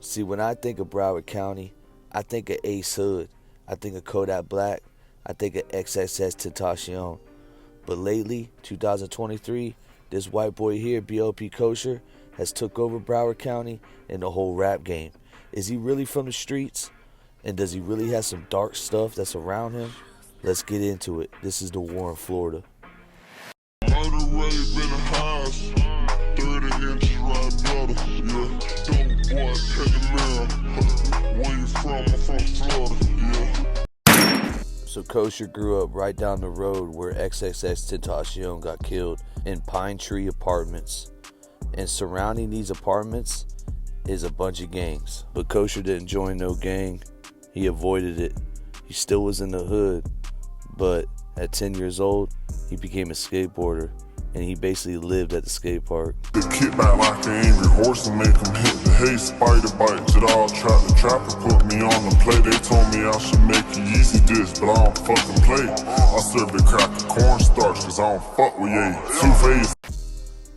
See, when I think of Broward County, I think of Ace Hood, I think of Kodak Black, I think of XXX Tentacion. But lately, 2023, this white boy here, BLP KOSHER, has took over Broward County and the whole rap game. Is he really from the streets? And does he really have some dark stuff that's around him? Let's get into it. This is the war in Florida. So KOSHER grew up right down the road where XXX Tentacion got killed in Pine Tree Apartments. And surrounding these apartments is a bunch of gangs. But KOSHER didn't join no gang. He avoided it. He still was in the hood. But at 10 years old, he became a skateboarder. And he basically lived at the skate park. The kid back like an angry horse and make him hit the hay. Spider bites it all, trap the trapper put me on the play. They told me I should make it easy dish, but I don't fucking play. I serve the crack of cornstarch cause I don't fuck with ye. Two-faced.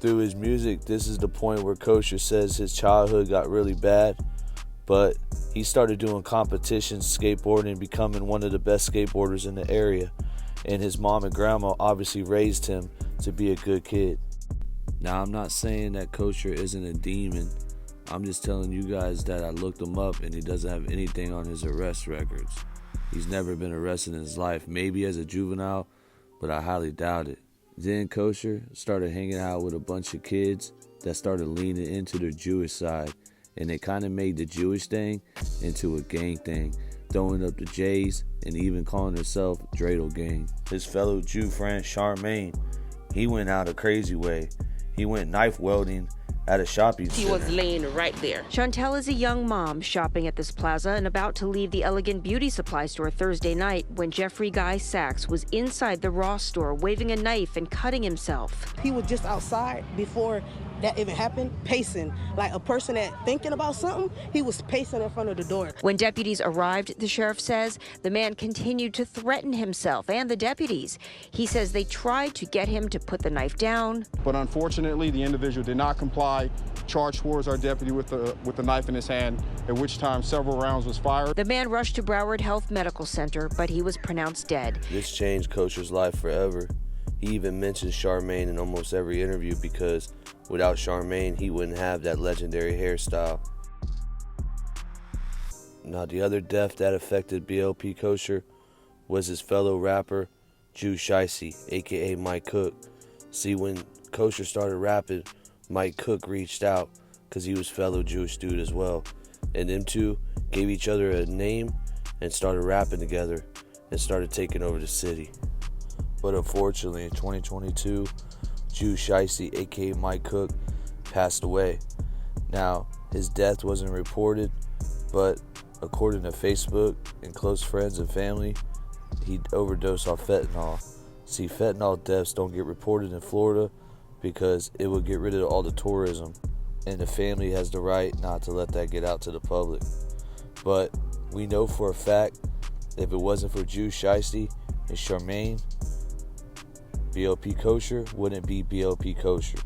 Through his music, this is the point where KOSHER says his childhood got really bad, but he started doing competitions, skateboarding, and becoming one of the best skateboarders in the area. And his mom and grandma obviously raised him to be a good kid. Now, I'm not saying that KOSHER isn't a demon. I'm just telling you guys that I looked him up and he doesn't have anything on his arrest records. He's never been arrested in his life, maybe as a juvenile, but I highly doubt it. Then KOSHER started hanging out with a bunch of kids that started leaning into their Jewish side, and they kind of made the Jewish thing into a gang thing, throwing up the J's and even calling herself Dreidel Gang. His fellow Jew friend Charmaine, he went out a crazy way. He went knife welding at a shopping center. He was laying right there. Chantel is a young mom shopping at this plaza and about to leave the Elegant Beauty Supply store Thursday night when Jeffrey Guy Sachs was inside the Ross store waving a knife and cutting himself. He was just outside before that even happened, pacing. Like a person that thinking about something, he was pacing in front of the door. When deputies arrived, the sheriff says, the man continued to threaten himself and the deputies. He says they tried to get him to put the knife down. But unfortunately, the individual did not comply, charged towards our deputy with the knife in his hand, at which time several rounds was fired. The man rushed to Broward Health Medical Center, but he was pronounced dead. This changed KOSHER's life forever. He even mentions Charmaine in almost every interview because without Charmaine, he wouldn't have that legendary hairstyle. Now, the other death that affected BLP KOSHER was his fellow rapper, Jew Shicey, aka Mike Cook. See, when KOSHER started rapping, Mike Cook reached out because he was fellow Jewish dude as well. And them two gave each other a name and started rapping together and started taking over the city. But unfortunately, in 2022, Jew Shicey, aka Mike Cook, passed away. Now, his death wasn't reported, but according to Facebook and close friends and family, he overdosed on fentanyl. See, fentanyl deaths don't get reported in Florida because it would get rid of all the tourism, and the family has the right not to let that get out to the public. But we know for a fact, if it wasn't for Jew Shicey and Charmaine, BLP KOSHER wouldn't be BLP KOSHER.